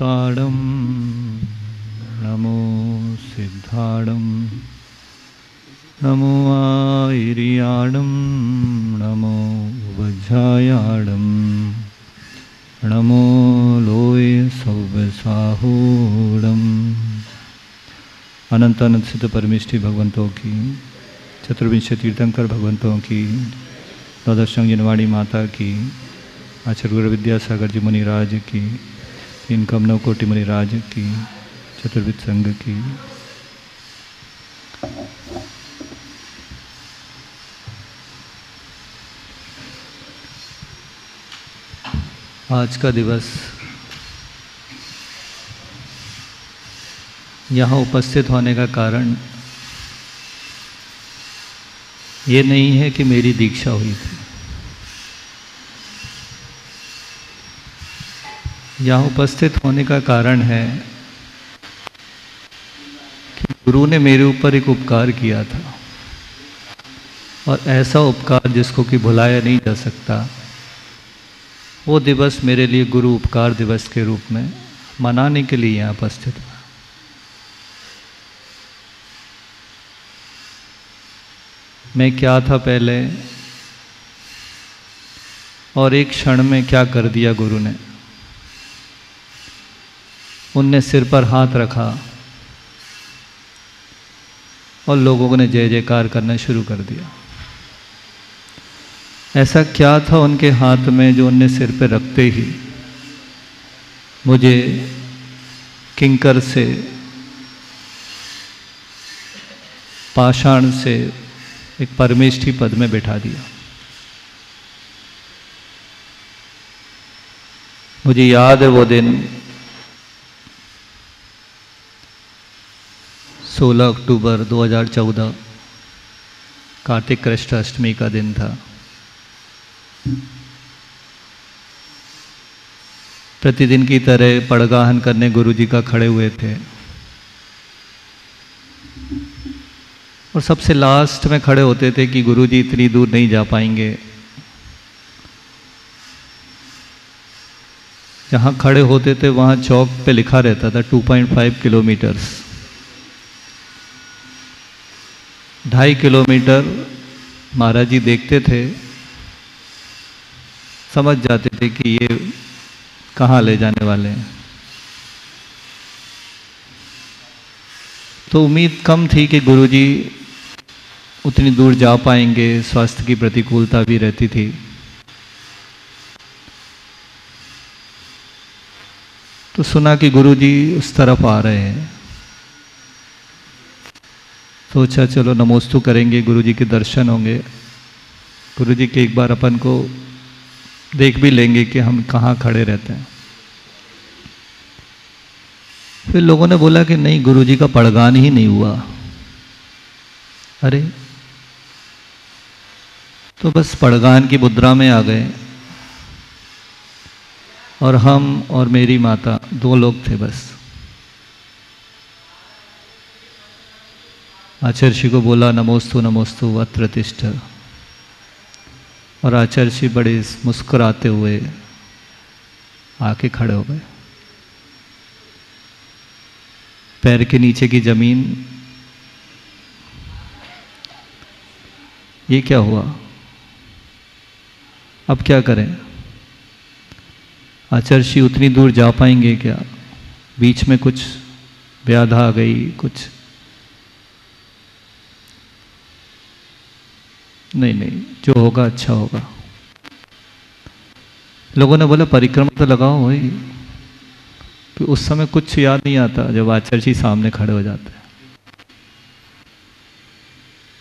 सिद्धाणं नमो सिद्धाणं नमो आयर्याणं नमो वज्रायाणं नमो लोय सौवसाहूणम्। अनंत अनंत सिद्ध परमेष्ठी भगवंतों की, चतुर्विंश तीर्थंकर भगवंतों की, द्वादश जनवाणी माता की, आचार्य गुरु विद्यासागर जी मुनिराज की, तीन कमनव कोटि मुनिराज की, चतुर्विद संघ की। आज का दिवस यहाँ उपस्थित होने का कारण ये नहीं है कि मेरी दीक्षा हुई थी। यहाँ उपस्थित होने का कारण है कि गुरु ने मेरे ऊपर एक उपकार किया था, और ऐसा उपकार जिसको कि भुलाया नहीं जा सकता। वो दिवस मेरे लिए गुरु उपकार दिवस के रूप में मनाने के लिए यहाँ उपस्थित हुआ। मैं क्या था पहले, और एक क्षण में क्या कर दिया गुरु ने। उनने सिर पर हाथ रखा और लोगों ने जय जयकार करना शुरू कर दिया। ऐसा क्या था उनके हाथ में जो उनने सिर पे रखते ही मुझे किंकर से, पाषाण से एक परमेष्ठी पद में बैठा दिया। मुझे याद है वो दिन 16 अक्टूबर 2014 कार्तिक कृष्ण अष्टमी का दिन था। प्रतिदिन की तरह पड़गाहन करने गुरुजी का खड़े हुए थे, और सबसे लास्ट में खड़े होते थे कि गुरुजी इतनी दूर नहीं जा पाएंगे। जहाँ खड़े होते थे वहाँ चौक पे लिखा रहता था 2.5 किलोमीटर्स। 2.5 किलोमीटर महाराज जी देखते थे, समझ जाते थे कि ये कहाँ ले जाने वाले हैं। तो उम्मीद कम थी कि गुरुजी उतनी दूर जा पाएंगे, स्वास्थ्य की प्रतिकूलता भी रहती थी। तो सुना कि गुरुजी उस तरफ आ रहे हैं, सोचा चलो नमोस्तु करेंगे, गुरुजी के दर्शन होंगे, गुरुजी के एक बार अपन को देख भी लेंगे कि हम कहाँ खड़े रहते हैं। फिर लोगों ने बोला कि नहीं, गुरुजी का पड़गान ही नहीं हुआ। अरे, तो बस पड़गान की मुद्रा में आ गए, और हम और मेरी माता 2 लोग थे बस। आचार्य श्री को बोला नमोस्तु नमोस्तु अत्र तिष्ठ, और आचार्य श्री बड़े मुस्कुराते हुए आके खड़े हो गए। पैर के नीचे की जमीन, ये क्या हुआ, अब क्या करें। आचार्य श्री उतनी दूर जा पाएंगे क्या, बीच में कुछ व्याधा आ गई, कुछ नहीं, जो होगा अच्छा होगा। लोगों ने बोला परिक्रमा तो लगाओ भाई। तो उस समय कुछ याद नहीं आता जब आचार्य जी सामने खड़े हो जाते हैं।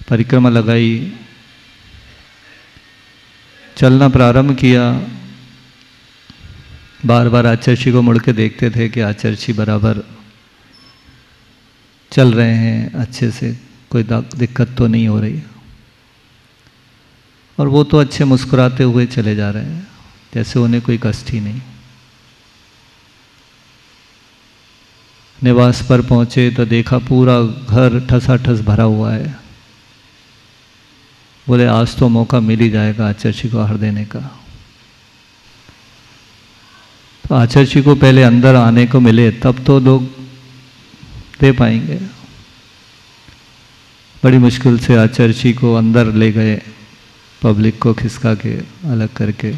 परिक्रमा लगाई, चलना प्रारंभ किया। बार बार आचार्य जी को मुड़ के देखते थे कि आचार्य जी बराबर चल रहे हैं, अच्छे से कोई दिक्कत तो नहीं हो रही। और वो तो अच्छे मुस्कुराते हुए चले जा रहे हैं, जैसे उन्हें कोई कष्ट ही नहीं। निवास पर पहुंचे तो देखा पूरा घर ठसाठस भरा हुआ है। बोले आज तो मौका मिल ही जाएगा आचार्य जी को आहार देने का। तो आचार्य जी को पहले अंदर आने को मिले तब तो लोग दे पाएंगे। बड़ी मुश्किल से आचार्य जी को अंदर ले गए, पब्लिक को खिसका के अलग करके।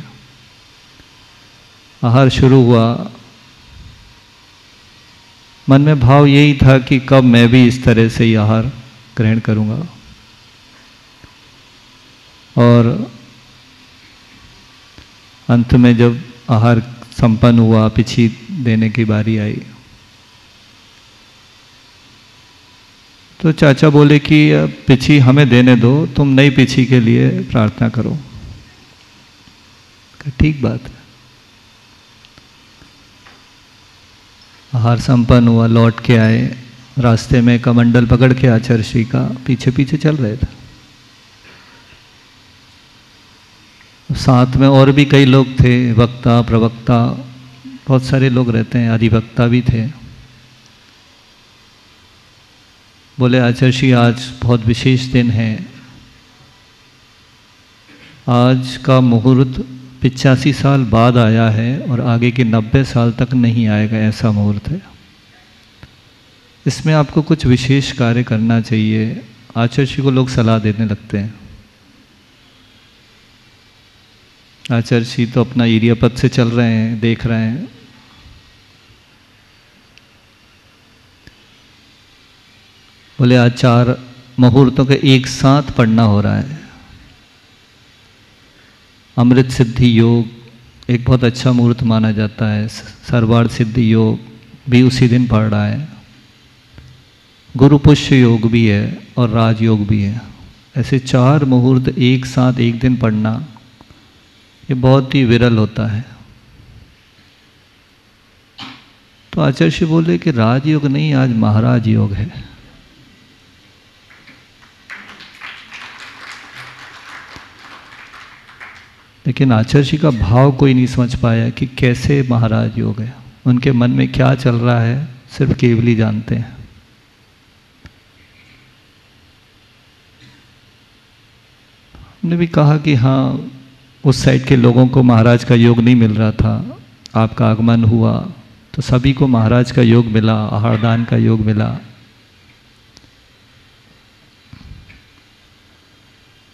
आहार शुरू हुआ। मन में भाव यही था कि कब मैं भी इस तरह से ही आहार ग्रहण करूंगा। और अंत में जब आहार संपन्न हुआ, पिछी देने की बारी आई, तो चाचा बोले कि पिछी हमें देने दो, तुम नई पिछी के लिए प्रार्थना करो। ठीक बात है। आहार संपन्न हुआ, लौट के आए। रास्ते में कमंडल पकड़ के आचार्य श्री का पीछे पीछे चल रहे थे। साथ में और भी कई लोग थे, वक्ता प्रवक्ता, बहुत सारे लोग रहते हैं, अधिवक्ता भी थे। बोले आचार्य श्री आज बहुत विशेष दिन है, आज का मुहूर्त 85 साल बाद आया है और आगे के 90 साल तक नहीं आएगा, ऐसा मुहूर्त है। इसमें आपको कुछ विशेष कार्य करना चाहिए। आचार्य श्री को लोग सलाह देने लगते हैं। आचार्य श्री तो अपना एरिया पथ से चल रहे हैं, देख रहे हैं। बोले आज 4 मुहूर्तों के एक साथ पढ़ना हो रहा है। अमृत सिद्धि योग एक बहुत अच्छा मुहूर्त माना जाता है। सर्वार्थ सिद्धि योग भी उसी दिन पढ़ रहा है। गुरु पुष्य योग भी है और राजयोग भी है। ऐसे 4 मुहूर्त एक साथ एक दिन पढ़ना ये बहुत ही विरल होता है। तो आचार्य श्री बोले कि राजयोग नहीं, आज महाराज योग है। लेकिन आचार्य जी का भाव कोई नहीं समझ पाया कि कैसे महाराज योग है। उनके मन में क्या चल रहा है सिर्फ केवल ही जानते हैं। हमने भी कहा कि हाँ, उस साइड के लोगों को महाराज का योग नहीं मिल रहा था, आपका आगमन हुआ तो सभी को महाराज का योग मिला, आहारदान का योग मिला।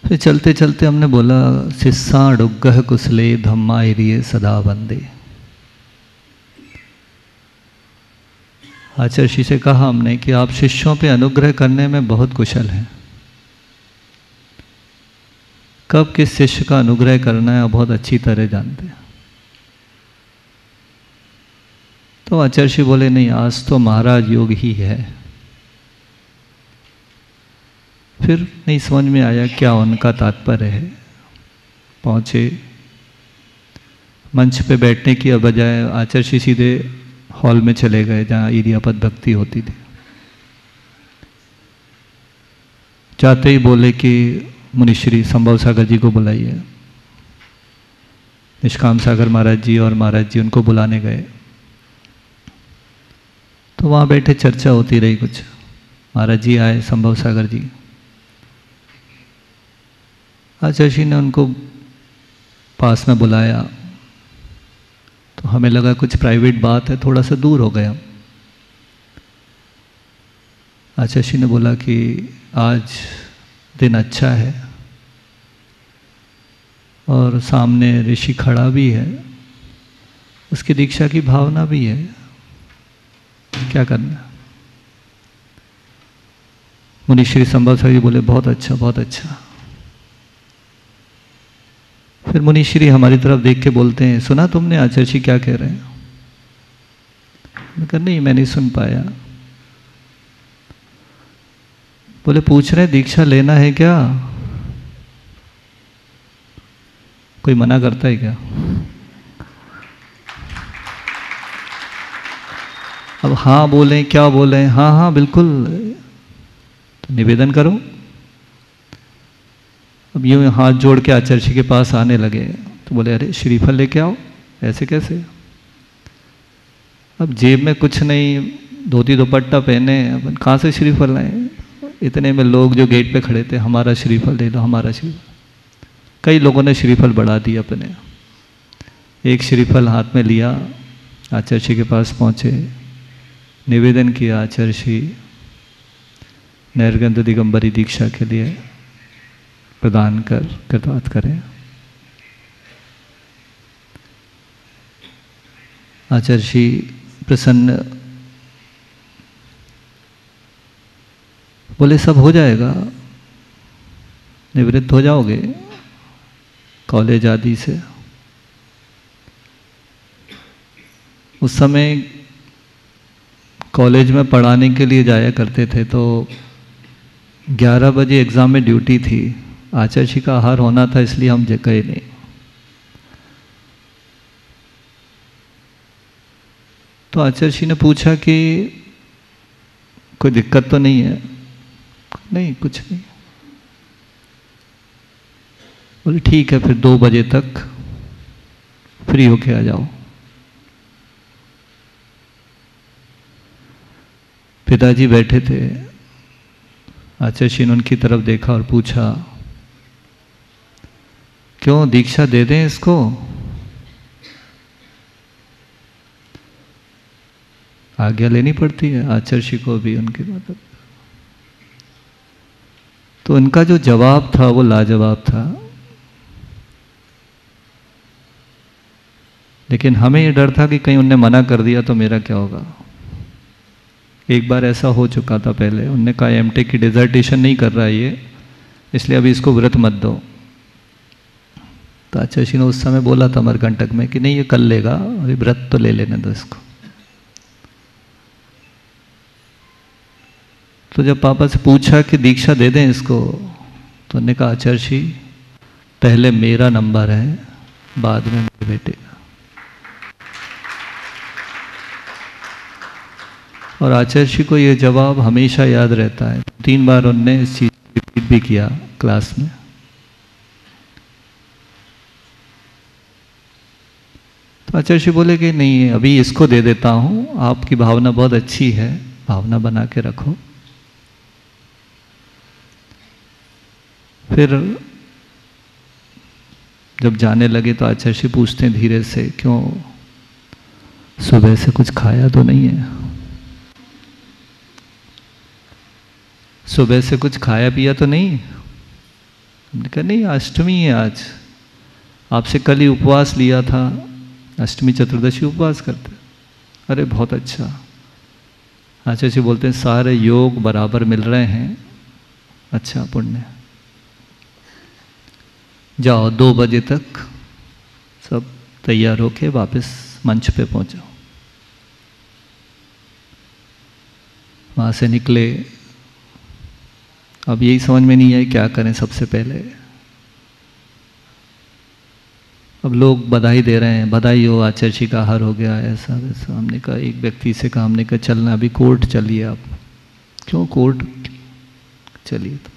फिर चलते चलते हमने बोला शिष्या डुग्गह कुशले धम्मा एरिए सदा बंदे। आचार्य जी से कहा हमने कि आप शिष्यों पे अनुग्रह करने में बहुत कुशल हैं। कब किस शिष्य का अनुग्रह करना है आप बहुत अच्छी तरह जानते हैं। तो आचार्य जी बोले नहीं, आज तो महाराज योग ही है। फिर नहीं समझ में आया क्या उनका तात्पर्य है। पहुँचे, मंच पे बैठने की बजाय आचार्य जी सीधे हॉल में चले गए जहाँ इरियापद भक्ति होती थी। जाते ही बोले कि मुनिश्री संभव सागर जी को बुलाइए। निष्काम सागर महाराज जी और महाराज जी उनको बुलाने गए। तो वहाँ बैठे चर्चा होती रही कुछ। महाराज जी आए, संभव सागर जी। आचार्य जी ने उनको पास में बुलाया तो हमें लगा कुछ प्राइवेट बात है, थोड़ा सा दूर हो गया। आचार्य जी ने बोला कि आज दिन अच्छा है और सामने ऋषि खड़ा भी है, उसकी दीक्षा की भावना भी है, क्या करना। मुनिश्री संभव सागर जी बोले बहुत अच्छा, बहुत अच्छा। फिर मुनिश्री हमारी तरफ देख के बोलते हैं, सुना तुमने आचार्य जी क्या कह रहे हैं? मैं कहा नहीं, मैं नहीं सुन पाया। बोले पूछ रहे दीक्षा लेना है क्या? कोई मना करता है क्या? अब हाँ बोलें, क्या बोलें? हाँ हाँ बिल्कुल, तो निवेदन करो। अब यूँ हाथ जोड़ के आचार्य जी के पास आने लगे तो बोले अरे श्रीफल लेके आओ। ऐसे कैसे? अब जेब में कुछ नहीं, धोती दुपट्टा पहने, अपन कहाँ से श्रीफल लाए? इतने में लोग जो गेट पे खड़े थे, हमारा श्रीफल दे दो, हमारा श्रीफल। कई लोगों ने श्रीफल बढ़ा दिया अपने। एक श्रीफल हाथ में लिया, आचार्य के पास पहुँचे, निवेदन किया आचार्य नैर्गंध दिगंबरी दीक्षा के लिए प्रदान कर कृतवात करें। आचार्य प्रसन्न बोले सब हो जाएगा, निवृत्त हो जाओगे कॉलेज आदि से। उस समय कॉलेज में पढ़ाने के लिए जाया करते थे, तो 11 बजे एग्ज़ाम में ड्यूटी थी। आचार्य का आहार होना था, इसलिए हम गए नहीं। तो आचार्य ने पूछा कि कोई दिक्कत तो नहीं है? नहीं, कुछ नहीं। बोले ठीक है, फिर 2 बजे तक फ्री होके आ जाओ। पिताजी बैठे थे, आचार्य ने उनकी तरफ देखा और पूछा, क्यों दीक्षा दे दें इसको? आज्ञा लेनी पड़ती है आचार्य को भी उनके मतलब। तो उनका जो जवाब था वो लाजवाब था। लेकिन हमें ये डर था कि कहीं उनने मना कर दिया तो मेरा क्या होगा। एक बार ऐसा हो चुका था पहले, उनने कहा एमटेक की डिजर्टेशन नहीं कर रहा है ये, इसलिए अभी इसको व्रत मत दो। तो आचार्य ने उस समय बोला था अमरकंटक में कि नहीं ये कर लेगा, अभी व्रत तो ले लेने दो इसको। तो जब पापा से पूछा कि दीक्षा दे दें इसको, तो उन्होंने कहा आचार्य पहले मेरा नंबर है, बाद में मेरे बेटे का। और आचार्य को ये जवाब हमेशा याद रहता है। 3 बार उनने इस चीज़ को रिपीट भी किया क्लास में। तो आचार्य बोले कि नहीं अभी इसको दे देता हूँ, आपकी भावना बहुत अच्छी है, भावना बना के रखो। फिर जब जाने लगे तो आचार्य पूछते हैं धीरे से, क्यों सुबह से कुछ खाया तो नहीं है? सुबह से कुछ खाया पिया तो नहीं? हमने कहा नहीं, अष्टमी है आज, आपसे कल ही उपवास लिया था, अष्टमी चतुर्दशी उपवास करते। अरे बहुत अच्छा। आचार्य बोलते हैं सारे योग बराबर मिल रहे हैं, अच्छा पुण्य। जाओ 2 बजे तक सब तैयार होके वापस मंच पे पहुंचो। वहाँ से निकले, अब यही समझ में नहीं आई क्या करें सबसे पहले। अब लोग बधाई दे रहे हैं, बधाई हो आचार्य का आहार हो गया, ऐसा वैसा। हमने कहा एक व्यक्ति से कहा, हमने कहा चलना अभी कोर्ट चलिए आप। क्यों कोर्ट? चलिए तो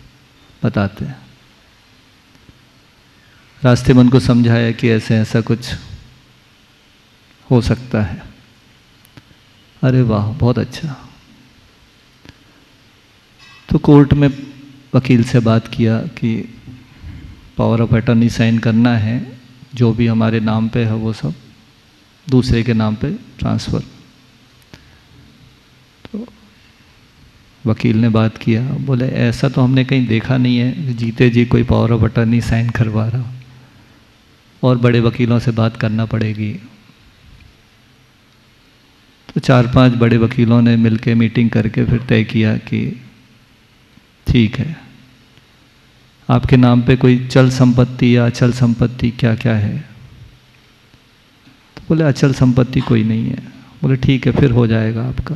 बताते हैं। रास्ते में उनको समझाया कि ऐसे ऐसा कुछ हो सकता है। अरे वाह बहुत अच्छा। तो कोर्ट में वकील से बात किया कि पावर ऑफ अटर्नी साइन करना है, जो भी हमारे नाम पे है वो सब दूसरे के नाम पे ट्रांसफ़र। तो वकील ने बात किया, बोले ऐसा तो हमने कहीं देखा नहीं है जीते जी कोई पावर ऑफ अटर्नी साइन करवा रहा, और बड़े वकीलों से बात करना पड़ेगी। तो 4-5 बड़े वकीलों ने मिलकर मीटिंग करके फिर तय किया कि ठीक है, आपके नाम पे कोई चल संपत्ति या अचल संपत्ति क्या क्या है? तो बोले अचल संपत्ति कोई नहीं है। बोले ठीक है फिर हो जाएगा आपका।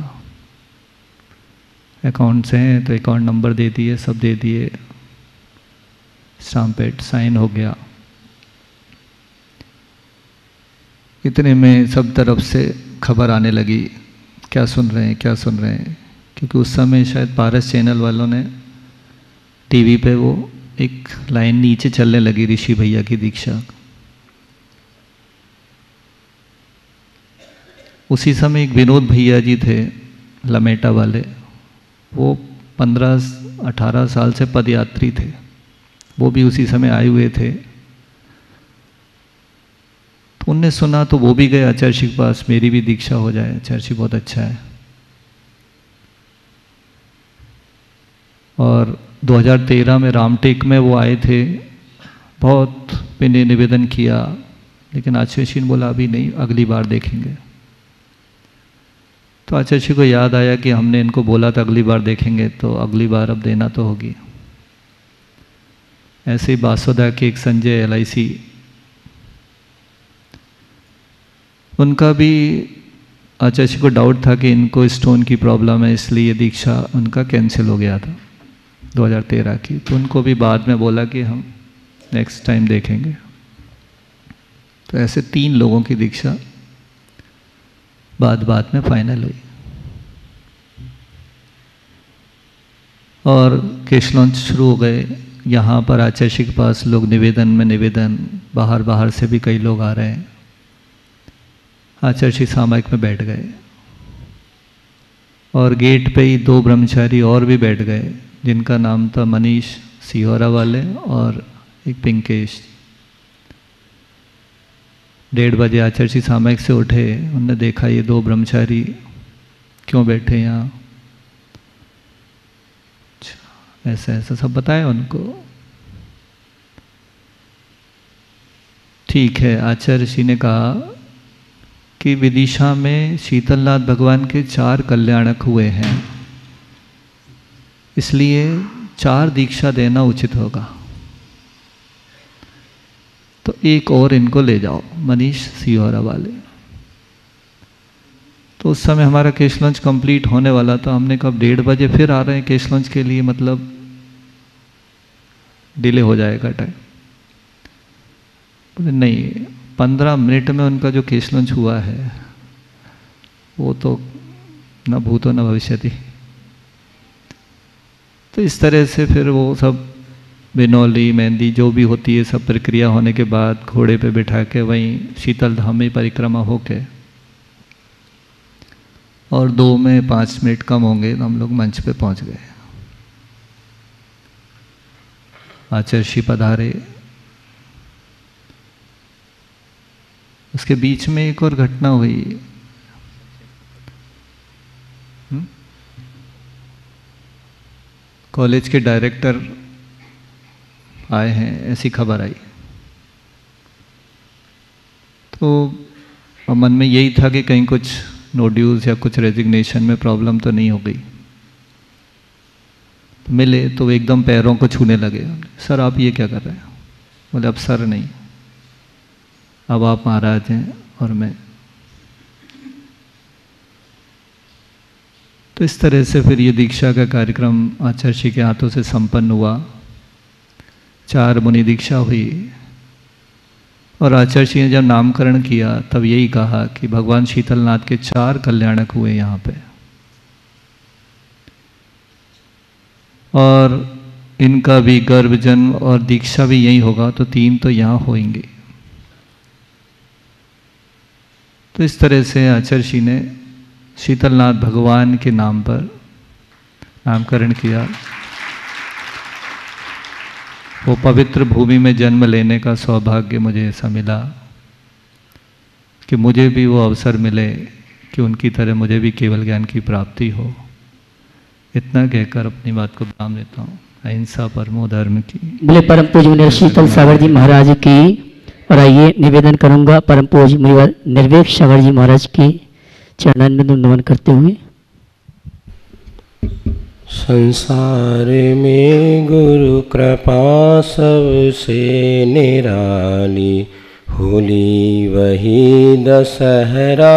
अकाउंट्स हैं तो अकाउंट नंबर दे दिए, सब दे दिए, स्टाम्प पेड साइन हो गया। इतने में सब तरफ से खबर आने लगी, क्या सुन रहे हैं क्या सुन रहे हैं। क्योंकि उस समय शायद पारस चैनल वालों ने टीवी पे वो एक लाइन नीचे चलने लगी, ऋषि भैया की दीक्षा। उसी समय एक विनोद भैया जी थे लमेटा वाले, वो 15-18 साल से पदयात्री थे, वो भी उसी समय आए हुए थे। तो उनने सुना तो वो भी गए आचार्य जी के पास, मेरी भी दीक्षा हो जाए, आचार्य जी बहुत अच्छा है। और 2013 में रामटेक में वो आए थे, बहुत मैंने निवेदन किया, लेकिन आचार्य जी ने बोला अभी नहीं, अगली बार देखेंगे। तो आचार्य जी को याद आया कि हमने इनको बोला था अगली बार देखेंगे, तो अगली बार अब देना तो होगी। ऐसे ही बासोदा के एक संजय LIC, उनका भी आचार्य जी को डाउट था कि इनको स्टोन की प्रॉब्लम है, इसलिए दीक्षा उनका कैंसिल हो गया था 2013 की। तो उनको भी बाद में बोला कि हम नेक्स्ट टाइम देखेंगे। तो ऐसे 3 लोगों की दीक्षा बाद में फाइनल हुई। और केश लॉन्च शुरू हो गए। यहाँ पर आचार्य जी के पास लोग निवेदन, बाहर से भी कई लोग आ रहे हैं। आचार्य जी सामायिक में बैठ गए और गेट पे ही 2 ब्रह्मचारी और भी बैठ गए, जिनका नाम था मनीष सिहोरा वाले और एक पिंकेश। 1:30 बजे आचार्य जी सामायिक से उठे, उन्होंने देखा ये 2 ब्रह्मचारी क्यों बैठे यहाँ, ऐसा सब बताया उनको। ठीक है, आचार्य जी ने कहा कि विदिशा में शीतलनाथ भगवान के 4 कल्याणक हुए हैं, इसलिए 4 दीक्षा देना उचित होगा। तो एक और इनको ले जाओ, मनीष सिहोरा वाले। तो उस समय हमारा केश लॉन्च कंप्लीट होने वाला था। हमने कहा 1:30 बजे फिर आ रहे हैं केश लॉन्च के लिए, मतलब डिले हो जाएगा टाइम। बोले नहीं, 15 मिनट में उनका जो केश लॉन्च हुआ है वो तो न भूतो न भविष्यति। तो इस तरह से फिर वो सब बिनौली मेहंदी जो भी होती है सब प्रक्रिया होने के बाद घोड़े पे बिठा के वहीं शीतल धाम में परिक्रमा होके, और 2 में 5 मिनट कम होंगे तो हम लोग मंच पे पहुंच गए। आचार्य जी पधारे। उसके बीच में एक और घटना हुई। कॉलेज के डायरेक्टर आए हैं, ऐसी खबर आई। तो मन में यही था कि कहीं कुछ नोड्यूल्स या कुछ रेजिग्नेशन में प्रॉब्लम तो नहीं हो गई। तो मिले तो एकदम पैरों को छूने लगे। सर आप ये क्या कर रहे हैं? बोले अब सर नहीं, अब आप महाराज हैं और मैं। तो इस तरह से फिर ये दीक्षा का कार्यक्रम आचार्य जी के हाथों से संपन्न हुआ। 4 मुनि दीक्षा हुई और आचार्य जी ने जब नामकरण किया तब यही कहा कि भगवान शीतलनाथ के 4 कल्याणक हुए यहाँ पे, और इनका भी गर्भ जन्म और दीक्षा भी यही होगा, तो 3 तो यहाँ होंगे। तो इस तरह से आचार्य जी ने शीतलनाथ भगवान के नाम पर नामकरण किया। वो पवित्र भूमि में जन्म लेने का सौभाग्य मुझे ऐसा मिला कि मुझे भी वो अवसर मिले कि उनकी तरह मुझे भी केवल ज्ञान की प्राप्ति हो। इतना कहकर अपनी बात को विराम देता हूँ। अहिंसा परमो धर्म की। बोले परम पूज्य मुनिवर शीतल सागर जी महाराज की। और आइए निवेदन करूंगा परम पूज्य मुनिवर निर्वेक सागर जी महाराज की चरणारविंद नमन करते हुए। संसार में गुरु कृपा सबसे निराली, होली वही दशहरा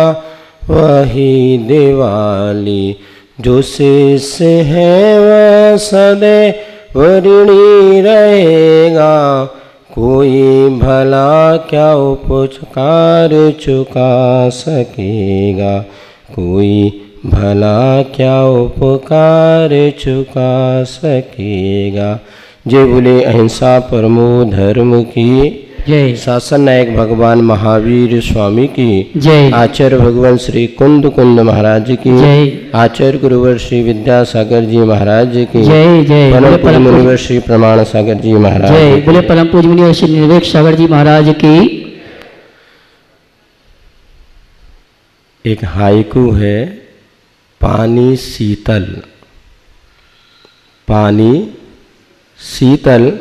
वही दिवाली, जो शिष्य है वह सदैव ऋणी रहेगा, कोई भला क्या उपकार चुका सकेगा, कोई भला क्या उपकार चुका सकेगा। जय बोले अहिंसा परमो धर्म की जय। शासन नायक भगवान महावीर स्वामी की जय। आचार्य भगवान श्री कुंद महाराज की जय। आचार्य गुरुवर श्री विद्यासागर जी महाराज की जय। जय। परम पूज्य मुनिवर श्री प्रमाण सागर जी महाराज। जय। बोले परम पूज्य मुनिवर श्री निर्वेक सागर जी महाराज की। एक हाइकू है, पानी शीतल, पानी शीतल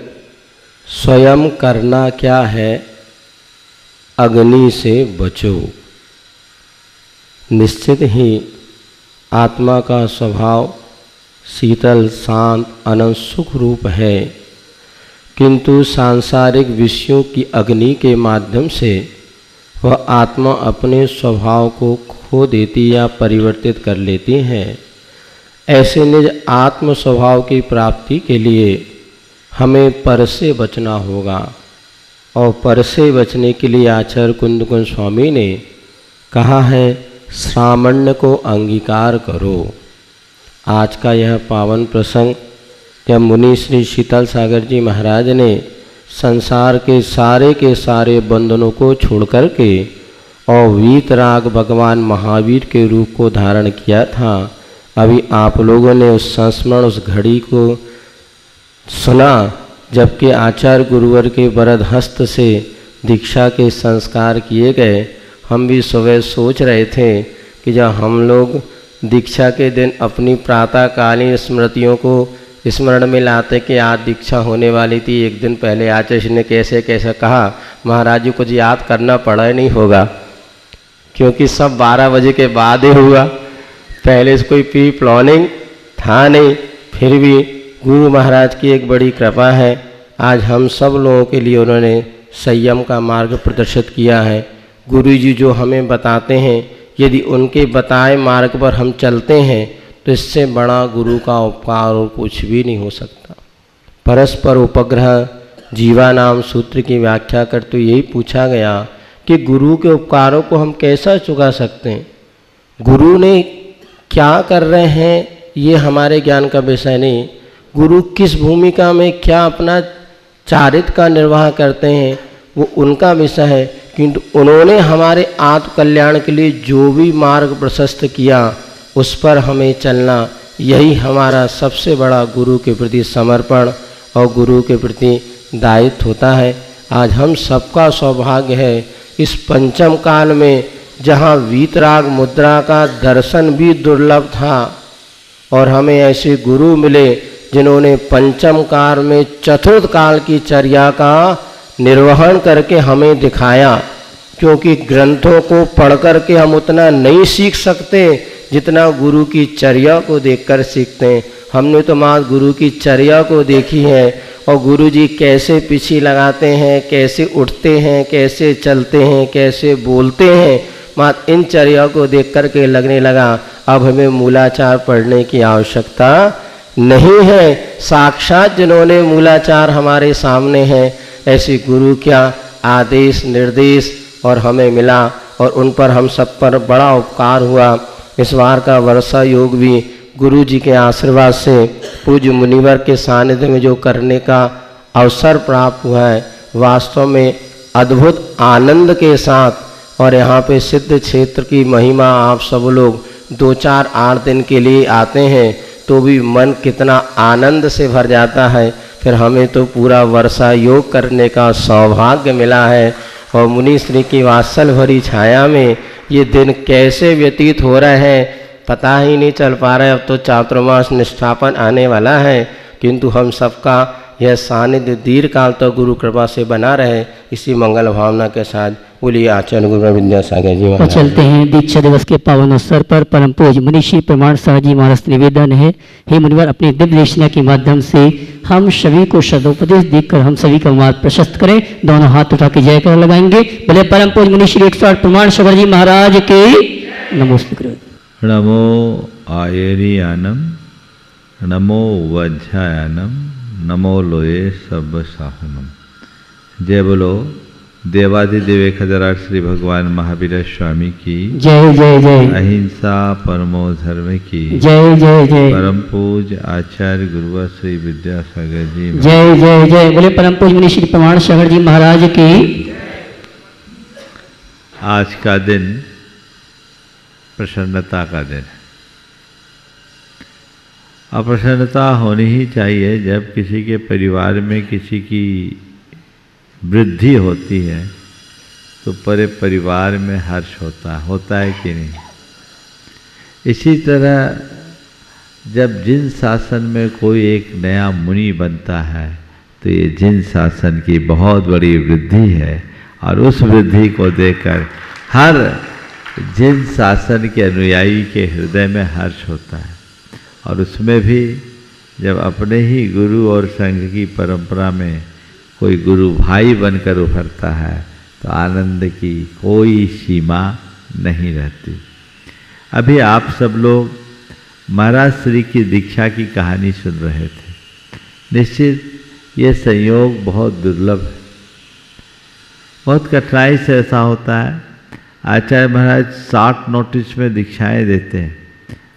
स्वयं करना क्या है, अग्नि से बचो। निश्चित ही आत्मा का स्वभाव शीतल, शांत, अनंत सुख रूप है, किंतु सांसारिक विषयों की अग्नि के माध्यम से वह आत्मा अपने स्वभाव को खो देती या परिवर्तित कर लेती है। ऐसे निज आत्म स्वभाव की प्राप्ति के लिए हमें पर से बचना होगा, और पर से बचने के लिए आचार्य कुंद स्वामी ने कहा है, श्रामण्य को अंगीकार करो। आज का यह पावन प्रसंग जब मुनि श्री शीतल सागर जी महाराज ने संसार के सारे बंधनों को छोड़ करके और वीतराग भगवान महावीर के रूप को धारण किया था, अभी आप लोगों ने उस संस्मरण, उस घड़ी को सुना जबकि आचार्य गुरुवर के वरद हस्त से दीक्षा के संस्कार किए गए। हम भी सुबह सोच रहे थे कि जब हम लोग दीक्षा के दिन अपनी प्रातःकालीन स्मृतियों को स्मरण में लाते कि आज दीक्षा होने वाली थी, एक दिन पहले आचार्य ने कैसे कैसे कहा, महाराज जी कुछ याद करना पड़ा नहीं होगा, क्योंकि सब 12 बजे के बाद ही हुआ। पहले से कोई प्री प्लानिंग था नहीं, फिर भी गुरु महाराज की एक बड़ी कृपा है, आज हम सब लोगों के लिए उन्होंने संयम का मार्ग प्रदर्शित किया है। गुरु जी जो हमें बताते हैं, यदि उनके बताए मार्ग पर हम चलते हैं तो इससे बड़ा गुरु का उपकार और कुछ भी नहीं हो सकता। परस्पर उपग्रह जीवा नाम सूत्र की व्याख्या करते यही पूछा गया कि गुरु के उपकारों को हम कैसा चुका सकते हैं। गुरु ने क्या कर रहे हैं ये हमारे ज्ञान का विषय नहीं, गुरु किस भूमिका में क्या अपना चारित्र का निर्वाह करते हैं वो उनका विषय है, किंतु उन्होंने हमारे आत्म कल्याण के लिए जो भी मार्ग प्रशस्त किया उस पर हमें चलना, यही हमारा सबसे बड़ा गुरु के प्रति समर्पण और गुरु के प्रति दायित्व होता है। आज हम सबका सौभाग्य है इस पंचम काल में, जहाँ वीतराग मुद्रा का दर्शन भी दुर्लभ था, और हमें ऐसे गुरु मिले जिन्होंने पंचम काल में चतुर्थ काल की चर्या का निर्वहन करके हमें दिखाया। क्योंकि ग्रंथों को पढ़ कर के हम उतना नहीं सीख सकते जितना गुरु की चर्या को देखकर सीखते हैं। हमने तो माँ गुरु की चर्या को देखी है, और गुरु जी कैसे पीछे लगाते हैं, कैसे उठते हैं, कैसे चलते हैं, कैसे बोलते हैं, माँ इन चर्या को देख कर के लगने लगा अब हमें मूलाचार पढ़ने की आवश्यकता नहीं है। साक्षात जिन्होंने मूलाचार हमारे सामने हैं, ऐसे गुरु क्या आदेश निर्देश और हमें मिला, और उन पर हम सब पर बड़ा उपकार हुआ। इस बार का वर्षा योग भी गुरु जी के आशीर्वाद से पूज्य मुनिवर के सानिध्य में जो करने का अवसर प्राप्त हुआ है, वास्तव में अद्भुत आनंद के साथ। और यहाँ पे सिद्ध क्षेत्र की महिमा आप सब लोग 2-4-8 दिन के लिए आते हैं तो भी मन कितना आनंद से भर जाता है। फिर हमें तो पूरा वर्षा योग करने का सौभाग्य मिला है, और मुनि श्री की वात्सल भरी छाया में ये दिन कैसे व्यतीत हो रहे हैं पता ही नहीं चल पा रहा है। अब तो चातुर्मास निष्ठापन आने वाला है, किंतु हम सबका यह सानिध्य दीर्घ काल तक गुरु कृपा से बना रहे, इसी मंगल भावना के साथ बोलिए आचार्य गुरु विद्यासागर जी महाराज। चलते हैं दीक्षा दिवस के पावन अवसर पर परम पूज्य मुनिश्री प्रमाण सागर जी महाराज निवेदन है, हे मुनिवर अपने दिव्य देशना के माध्यम से हम सभी को शब्दोपदेश देकर हम सभी का मार्ग प्रशस्त करें। दोनों हाथ उठा के जय कर लगाएंगे। बोले परम पूज्य मुनिश्री 108 प्रमाण सागर जी महाराज के नमोस्तुते। नमो आयरियानम, नमो वज्रायानम, नमो लोये सब साहुनम। जय बोलो देवाधिदेव खजराट श्री भगवान महावीर स्वामी की जय जय जय। अहिंसा परमो धर्म की जय जय जय। परम पूज्य आचार्य गुरुवर श्री विद्यासागर जी जय जय जय। बोले परम पूज्य मुनि श्री प्रमाण सागर जी महाराज की। आज का दिन प्रसन्नता का दिन है। अप्रसन्नता होनी ही चाहिए जब किसी के परिवार में किसी की वृद्धि होती है तो पूरे परिवार में हर्ष होता है कि नहीं। इसी तरह जब जिन शासन में कोई एक नया मुनि बनता है तो ये जिन शासन की बहुत बड़ी वृद्धि है, और उस वृद्धि को देखकर हर जिन शासन के अनुयायी के हृदय में हर्ष होता है। और उसमें भी जब अपने ही गुरु और संघ की परंपरा में कोई गुरु भाई बनकर उभरता है तो आनंद की कोई सीमा नहीं रहती। अभी आप सब लोग महाराज श्री की दीक्षा की कहानी सुन रहे थे। निश्चित ये संयोग बहुत दुर्लभ है, बहुत कठिनाई से ऐसा होता है। आचार्य महाराज 60 नोटिस में दीक्षाएं देते हैं।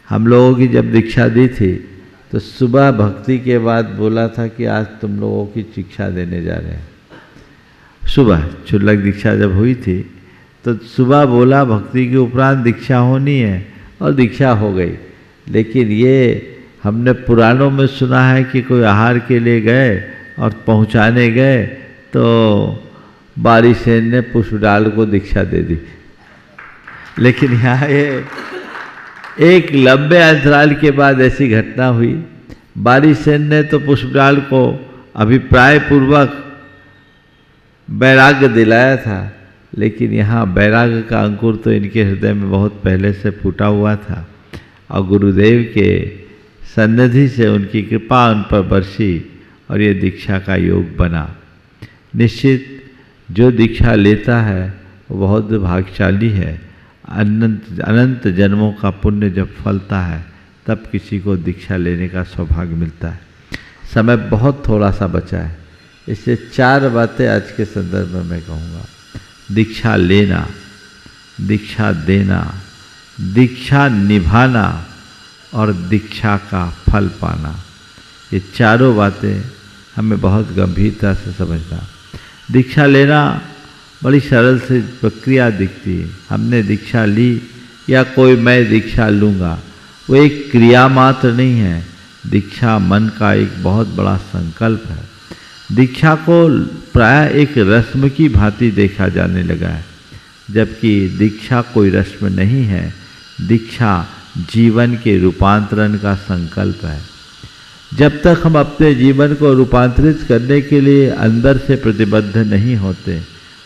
हम लोगों की जब दीक्षा दी थी तो सुबह भक्ति के बाद बोला था कि आज तुम लोगों की शिक्षा देने जा रहे हैं। सुबह क्षुल्लक दीक्षा जब हुई थी तो सुबह बोला भक्ति के उपरांत दीक्षा होनी है, और दीक्षा हो गई। लेकिन ये हमने पुराणों में सुना है कि कोई आहार के लिए गए और पहुंचाने गए तो बारी सेन ने पुष्पडाल को दीक्षा दे दी। लेकिन यहाँ ये एक लंबे अंतराल के बाद ऐसी घटना हुई। बारी सेन ने तो पुष्पडाल को अभिप्राय पूर्वक वैराग्य दिलाया था, लेकिन यहाँ वैराग्य का अंकुर तो इनके हृदय में बहुत पहले से फूटा हुआ था, और गुरुदेव के सन्निधि से उनकी कृपा उन पर बरसी और ये दीक्षा का योग बना। निश्चित जो दीक्षा लेता है वो बहुत भाग्यशाली है। अनंत जन्मों का पुण्य जब फलता है तब किसी को दीक्षा लेने का सौभाग्य मिलता है। समय बहुत थोड़ा सा बचा है, इससे 4 बातें आज के संदर्भ में मैं कहूँगा। दीक्षा लेना, दीक्षा देना, दीक्षा निभाना और दीक्षा का फल पाना, ये चारों बातें हमें बहुत गंभीरता से समझना। दीक्षा लेना बड़ी सरल सी प्रक्रिया दिखती है। हमने दीक्षा ली या कोई मैं दीक्षा लूँगा, वो एक क्रिया मात्र नहीं है। दीक्षा मन का एक बहुत बड़ा संकल्प है। दीक्षा को प्राय एक रस्म की भांति देखा जाने लगा है, जबकि दीक्षा कोई रस्म नहीं है। दीक्षा जीवन के रूपांतरण का संकल्प है। जब तक हम अपने जीवन को रूपांतरित करने के लिए अंदर से प्रतिबद्ध नहीं होते,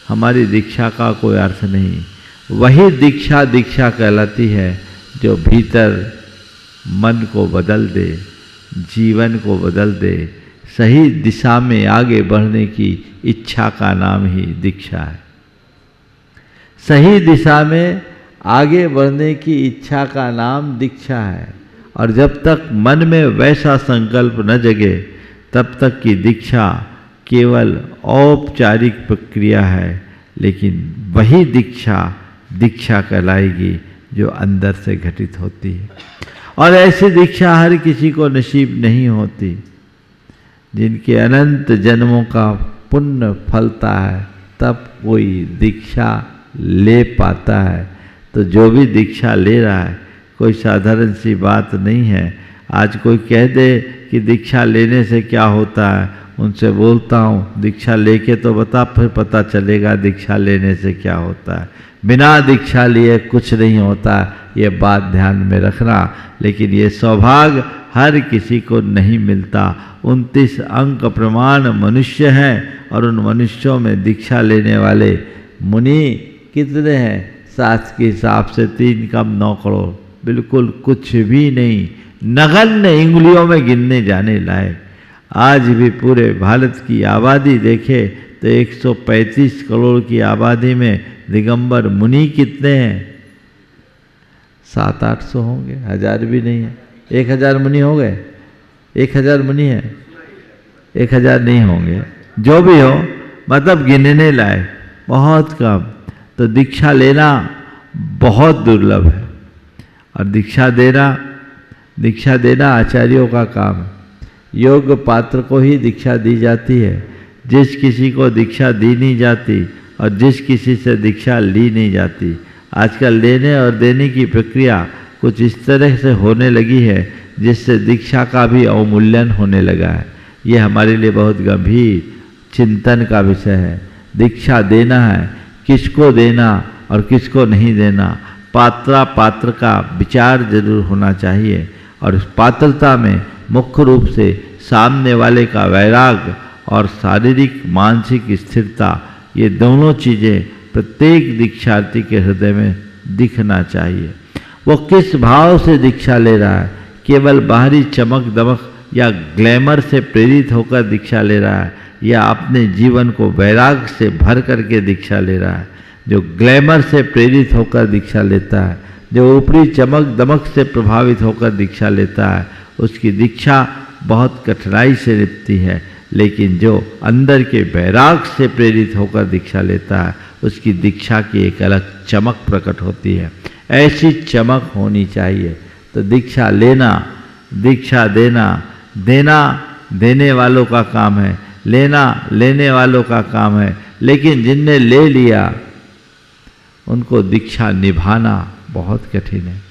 हमारी दीक्षा का कोई अर्थ नहीं। वही दीक्षा दीक्षा कहलाती है जो भीतर मन को बदल दे, जीवन को बदल दे, सही दिशा में आगे बढ़ने की इच्छा का नाम ही दीक्षा है। सही दिशा में आगे बढ़ने की इच्छा का नाम दीक्षा है। और जब तक मन में वैसा संकल्प न जगे तब तक की दीक्षा केवल औपचारिक प्रक्रिया है। लेकिन वही दीक्षा दीक्षा कहलाएगी जो अंदर से घटित होती है। और ऐसी दीक्षा हर किसी को नसीब नहीं होती। जिनके अनंत जन्मों का पुण्य फलता है तब कोई दीक्षा ले पाता है। तो जो भी दीक्षा ले रहा है कोई साधारण सी बात नहीं है। आज कोई कह दे कि दीक्षा लेने से क्या होता है, उनसे बोलता हूँ दीक्षा लेके तो बता, फिर पता चलेगा दीक्षा लेने से क्या होता है। बिना दीक्षा लिए कुछ नहीं होता, ये बात ध्यान में रखना। लेकिन ये सौभाग्य हर किसी को नहीं मिलता। 29 अंक प्रमाण मनुष्य हैं और उन मनुष्यों में दीक्षा लेने वाले मुनि कितने हैं? 7 के हिसाब से 3 कम 9 करोड़, बिल्कुल कुछ भी नहीं, नगण्य इंगलियों में गिनने जाने लायक। आज भी पूरे भारत की आबादी देखे तो 135 करोड़ की आबादी में दिगंबर मुनि कितने हैं? 700-800 होंगे, 1000 भी नहीं है। 1000 मुनि हो गए? 1000 मुनि है? 1000 नहीं होंगे। जो भी हो मतलब गिनने लायक बहुत कम। तो दीक्षा लेना बहुत दुर्लभ है और दीक्षा देना आचार्यों का काम है। योग्य पात्र को ही दीक्षा दी जाती है। जिस किसी को दीक्षा दी नहीं जाती और जिस किसी से दीक्षा ली नहीं जाती, आजकल लेने और देने की प्रक्रिया कुछ इस तरह से होने लगी है जिससे दीक्षा का भी अवमूल्यन होने लगा है। ये हमारे लिए बहुत गंभीर चिंतन का विषय है। दीक्षा देना है, किसको देना और किसको नहीं देना, पात्रा पात्र का विचार जरूर होना चाहिए और इस पात्रता में मुख्य रूप से सामने वाले का वैराग्य और शारीरिक मानसिक स्थिरता, ये दोनों चीज़ें प्रत्येक दीक्षार्थी के हृदय में दिखना चाहिए। वो किस भाव से दीक्षा ले रहा है, केवल बाहरी चमक दमक या ग्लैमर से प्रेरित होकर दीक्षा ले रहा है या अपने जीवन को वैराग्य से भर करके दीक्षा ले रहा है। जो ग्लैमर से प्रेरित होकर दीक्षा लेता है, जो ऊपरी चमक दमक से प्रभावित होकर दीक्षा लेता है, उसकी दीक्षा बहुत कठिनाई से निपटती है। लेकिन जो अंदर के वैराग्य से प्रेरित होकर दीक्षा लेता है, उसकी दीक्षा की एक अलग चमक प्रकट होती है। ऐसी चमक होनी चाहिए। तो दीक्षा लेना, दीक्षा देना, देना देने वालों का काम है, लेना लेने वालों का काम है। लेकिन जिनने ले लिया उनको दीक्षा निभाना बहुत कठिन है।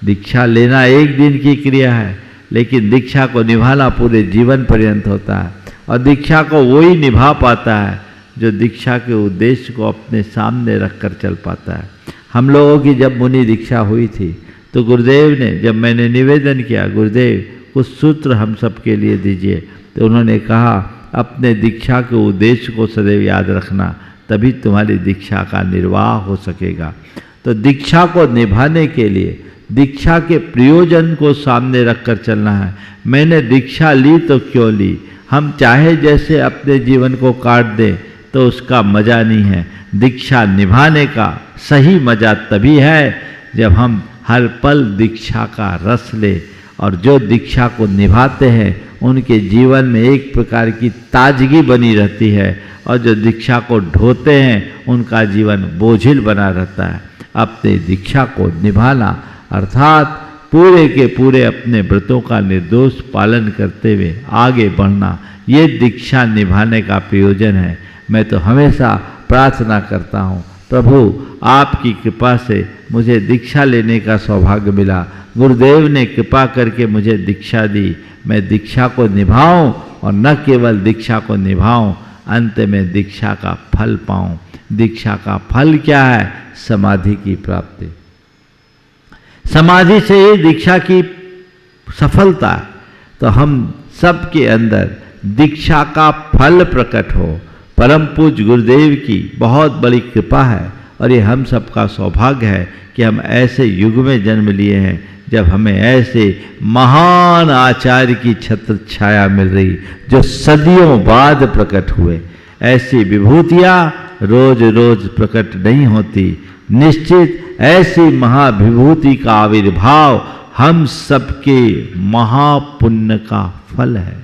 दीक्षा लेना एक दिन की क्रिया है, लेकिन दीक्षा को निभाना पूरे जीवन पर्यंत होता है। और दीक्षा को वही निभा पाता है जो दीक्षा के उद्देश्य को अपने सामने रखकर चल पाता है। हम लोगों की जब मुनि दीक्षा हुई थी तो गुरुदेव ने, जब मैंने निवेदन किया गुरुदेव कुछ सूत्र हम सब के लिए दीजिए, तो उन्होंने कहा अपने दीक्षा के उद्देश्य को सदैव याद रखना, तभी तुम्हारी दीक्षा का निर्वाह हो सकेगा। तो दीक्षा को निभाने के लिए दीक्षा के प्रयोजन को सामने रखकर चलना है। मैंने दीक्षा ली तो क्यों ली? हम चाहे जैसे अपने जीवन को काट दें तो उसका मज़ा नहीं है। दीक्षा निभाने का सही मज़ा तभी है जब हम हर पल दीक्षा का रस ले, और जो दीक्षा को निभाते हैं उनके जीवन में एक प्रकार की ताजगी बनी रहती है, और जो दीक्षा को ढोते हैं उनका जीवन बोझिल बना रहता है। अपने दीक्षा को निभाना अर्थात पूरे के पूरे अपने व्रतों का निर्दोष पालन करते हुए आगे बढ़ना, ये दीक्षा निभाने का प्रयोजन है। मैं तो हमेशा प्रार्थना करता हूँ, प्रभु आपकी कृपा से मुझे दीक्षा लेने का सौभाग्य मिला, गुरुदेव ने कृपा करके मुझे दीक्षा दी, मैं दीक्षा को निभाऊं और न केवल दीक्षा को निभाऊं, अंत में दीक्षा का फल पाऊं। दीक्षा का फल क्या है? समाधि की प्राप्ति। समाधि से ही दीक्षा की सफलता। तो हम सबके अंदर दीक्षा का फल प्रकट हो। परम पूज्य गुरुदेव की बहुत बड़ी कृपा है, और ये हम सबका सौभाग्य है कि हम ऐसे युग में जन्म लिए हैं जब हमें ऐसे महान आचार्य की छत्र छाया मिल रही, जो सदियों बाद प्रकट हुए। ऐसी विभूतियाँ रोज रोज प्रकट नहीं होती। निश्चित ऐसी महाविभूति का आविर्भाव हम सबके महापुण्य का फल है।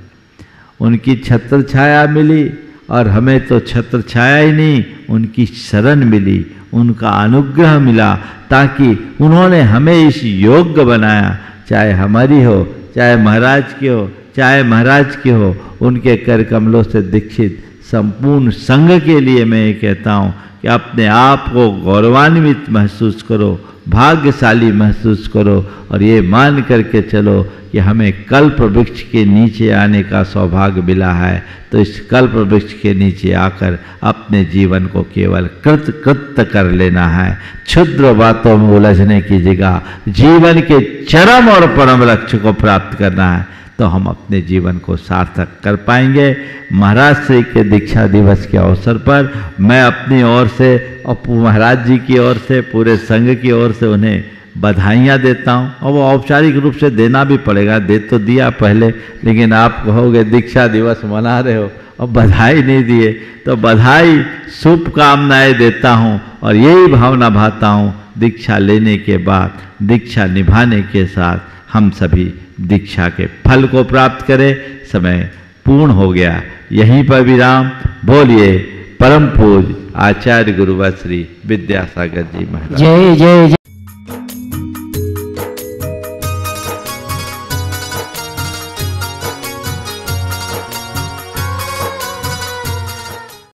उनकी छत्र छाया मिली, और हमें तो छत्र छाया ही नहीं, उनकी शरण मिली, उनका अनुग्रह मिला, ताकि उन्होंने हमें इस योग्य बनाया, चाहे हमारी हो, चाहे महाराज की हो, चाहे महाराज की हो। उनके कर कमलों से दीक्षित संपूर्ण संघ के लिए मैं ये कहता हूँ कि अपने आप को गौरवान्वित महसूस करो, भाग्यशाली महसूस करो, और ये मान करके चलो कि हमें कल्प वृक्ष के नीचे आने का सौभाग्य मिला है। तो इस कल्प वृक्ष के नीचे आकर अपने जीवन को केवल कृत्य कर लेना है। क्षुद्र बातों में उलझने की जगह जीवन के चरम और परम लक्ष्य को प्राप्त करना है, तो हम अपने जीवन को सार्थक कर पाएंगे। महाराज श्री के दीक्षा दिवस के अवसर पर मैं अपनी ओर से और महाराज जी की ओर से, पूरे संघ की ओर से उन्हें बधाइयाँ देता हूँ। और वो औपचारिक रूप से देना भी पड़ेगा, दे तो दिया पहले, लेकिन आप कहोगे दीक्षा दिवस मना रहे हो और बधाई नहीं दिए, तो बधाई शुभकामनाएं देता हूँ, और यही भावना भाता हूँ दीक्षा लेने के बाद, दीक्षा निभाने के साथ हम सभी दीक्षा के फल को प्राप्त करें। समय पूर्ण हो गया, यहीं पर विराम। बोलिए परम पूज्य आचार्य गुरुवर श्री विद्यासागर जी महाराज। जय जय जय।